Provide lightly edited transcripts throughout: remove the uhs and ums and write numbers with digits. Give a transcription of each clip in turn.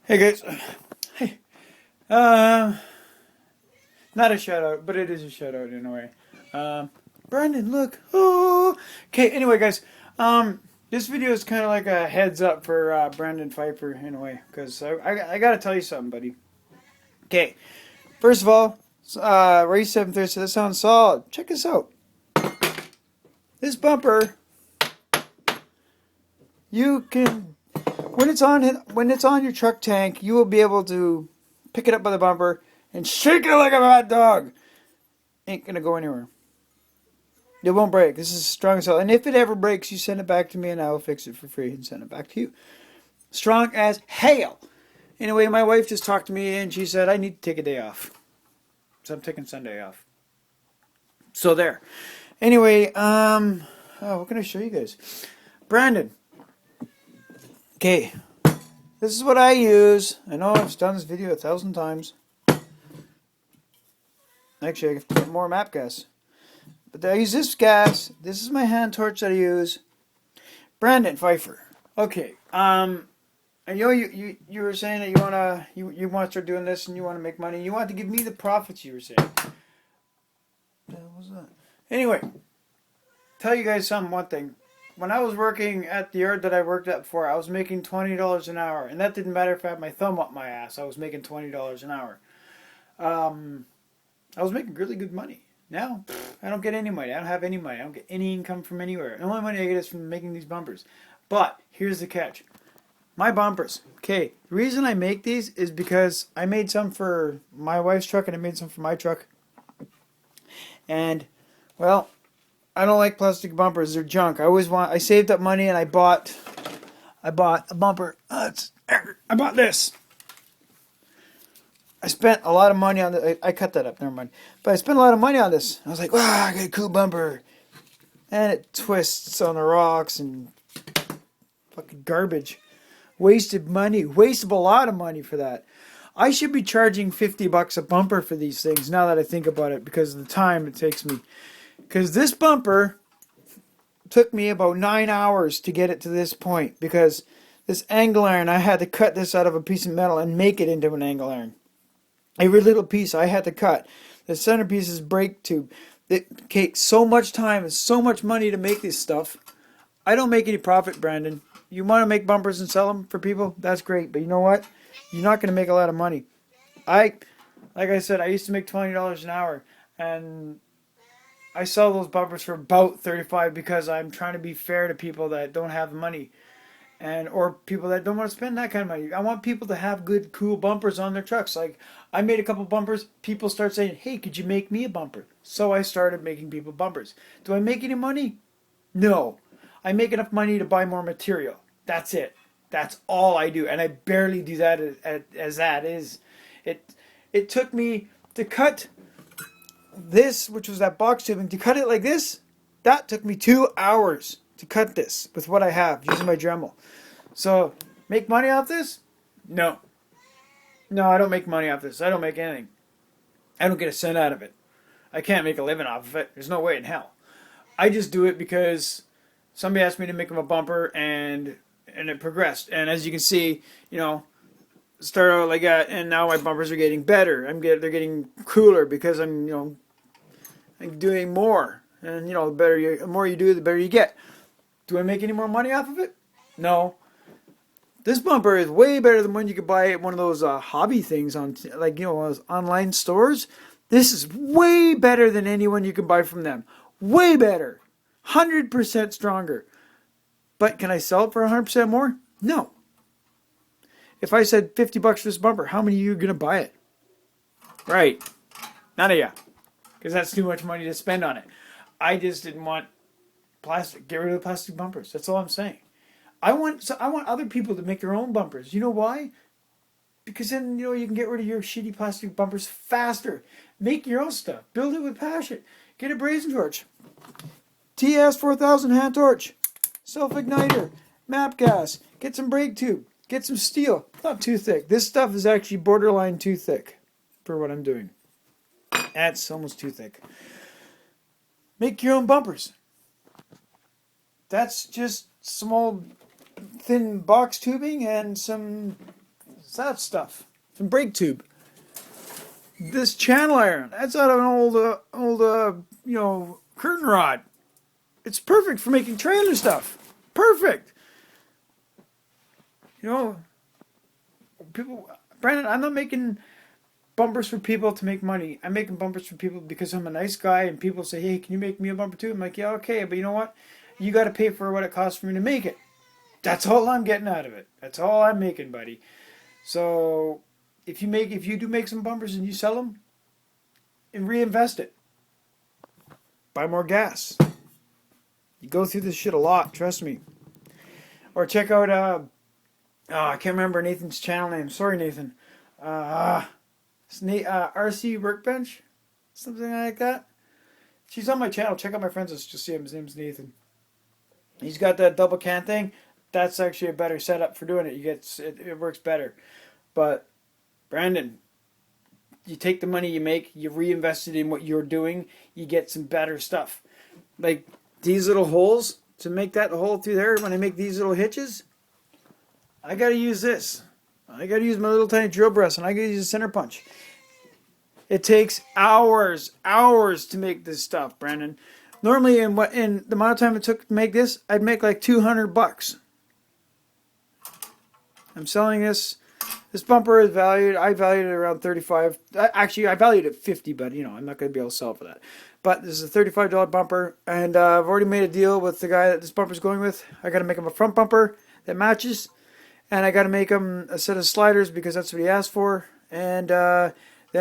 Hey guys, hey, uh, not a shout out, but it is a shout out in a way. Brandon, look, oh, okay. Anyway, guys, this video is kind of like a heads up for Brandon Pfeiffer in a way, because I gotta tell you something, buddy. Okay, first of all, race 730, so that sounds solid. Check this out. This bumper, you can when it's on your truck tank, you will be able to pick it up by the bumper and shake it like a hot dog. Ain't gonna go anywhere. It won't break. This is strong as hell. And if it ever breaks, you send it back to me and I will fix it for free and send it back to you. Strong as hell. Anyway, my wife just talked to me and she said I need to take a day off. So I'm taking Sunday off. So there. Anyway, what can I show you guys? Brandon. Okay. This is what I use. I know I've done this video 1,000 times. Actually, I have to get more map gas. But I use this gas. This is my hand torch that I use. Brandon Pfeiffer. Okay. And you were saying that you want to start doing this and you want to make money. You want to give me the profits. You were saying. What was that? Anyway, tell you guys one thing. When I was working at the yard that I worked at before, I was making $20 an hour, and that didn't matter if I had my thumb up my ass. I was making $20 an hour. I was making really good money. Now, I don't get any money. I don't have any money. I don't get any income from anywhere. The only money I get is from making these bumpers. But here's the catch. My bumpers. Okay, the reason I make these is because I made some for my wife's truck and I made some for my truck. And, well, I don't like plastic bumpers. They're junk. I saved up money and I bought a bumper. I bought this. I spent a lot of money on this. I cut that up, never mind. But I spent a lot of money on this. I was like, wow, I got a cool bumper. And it twists on the rocks and fucking garbage. Wasted money. Wasted a lot of money for that. I should be charging $50 a bumper for these things now that I think about it because of the time it takes me. Because this bumper took me about 9 hours to get it to this point. Because this angle iron, I had to cut this out of a piece of metal and make it into an angle iron. Every little piece I had to cut. The centerpiece is brake tube. It takes so much time and so much money to make this stuff. I don't make any profit, Brandon. You want to make bumpers and sell them for people? That's great. But you know what? You're not going to make a lot of money. Like I said, I used to make $20 an hour. And I sell those bumpers for about $35 because I'm trying to be fair to people that don't have the money. Or people that don't want to spend that kind of money. I want people to have good, cool bumpers on their trucks. Like, I made a couple bumpers. People start saying, hey, could you make me a bumper? So I started making people bumpers. Do I make any money? No. I make enough money to buy more material. That's it. That's all I do. And I barely do that as that is. It took me to cut this, which was that box tubing, to cut it like this. That took me 2 hours to cut this with what I have using my Dremel. So, make money off this? No. No, I don't make money off this. I don't make anything. I don't get a cent out of it. I can't make a living off of it. There's no way in hell. I just do it because somebody asked me to make them a bumper and it progressed. And as you can see, start out like that and now my bumpers are getting better. They're getting cooler because I'm doing more. And the more you do, the better you get. Do I make any more money off of it? No. This bumper is way better than one you could buy at one of those hobby things on, one of those online stores. This is way better than anyone you can buy from them. Way better. 100% stronger. But can I sell it for 100% more? No. If I said $50 for this bumper, how many of you are going to buy it? Right. None of you. Because that's too much money to spend on it. I just didn't want plastic. Get rid of the plastic bumpers. That's all I'm saying. I want other people to make their own bumpers. You know why? Because then you can get rid of your shitty plastic bumpers faster. Make your own stuff. Build it with passion. Get a brazen torch. TS 4000 hand torch. Self-igniter. Map gas. Get some brake tube. Get some steel. Not too thick. This stuff is actually borderline too thick for what I'm doing. That's almost too thick. Make your own bumpers. That's just small thin box tubing and some It's that stuff. From brake tube. This channel iron. That's out of an old curtain rod. It's perfect for making trailer stuff. Perfect. You know, people. Brandon, I'm not making bumpers for people to make money. I'm making bumpers for people because I'm a nice guy, and people say, "Hey, can you make me a bumper too?" I'm like, "Yeah, okay, but you know what? You got to pay for what it costs for me to make it." That's all I'm getting out of it. That's all I'm making, buddy. So if you do make some bumpers and you sell them, and reinvest it, buy more gas. You go through this shit a lot, trust me. Or check out I can't remember Nathan's channel name. Sorry, Nathan. RC Workbench, something like that. She's on my channel. Check out my friends list. Just see him. His name's Nathan. He's got that double can thing. That's actually a better setup for doing it. It works better. But Brandon, you take the money you make, you reinvest it in what you're doing, you get some better stuff. Like these little holes, to make that hole through there, when I make these little hitches, I got to use this. I got to use my little tiny drill press, and I got to use a center punch. It takes hours to make this stuff, Brandon. Normally, in the amount of time it took to make this, I'd make like $200. I'm selling this. This bumper is valued. I valued it around $35. Actually, I valued it $50, but I'm not going to be able to sell it for that. But this is a $35 bumper, and I've already made a deal with the guy that this bumper's going with. I got to make him a front bumper that matches, and I got to make him a set of sliders because that's what he asked for. And then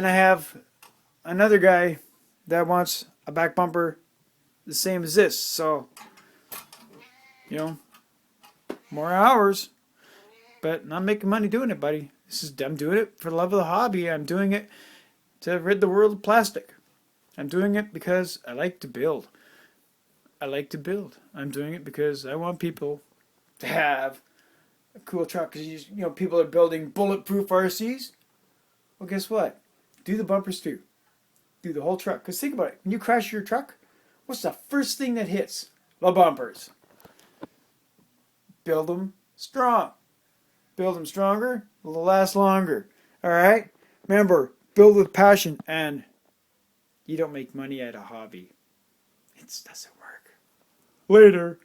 I have another guy that wants a back bumper the same as this. So, more hours, but I'm making money doing it, buddy. I'm doing it for the love of the hobby. I'm doing it to rid the world of plastic. I'm doing it because I like to build. I'm doing it because I want people to have a cool truck. Because people are building bulletproof RCs. Well, guess what? Do the bumpers too. Do the whole truck. Because think about it. When you crash your truck, what's the first thing that hits? The bumpers. Build them strong. Build them stronger, they'll last longer. Alright? Remember, build with passion, and you don't make money at a hobby. It doesn't work. Later.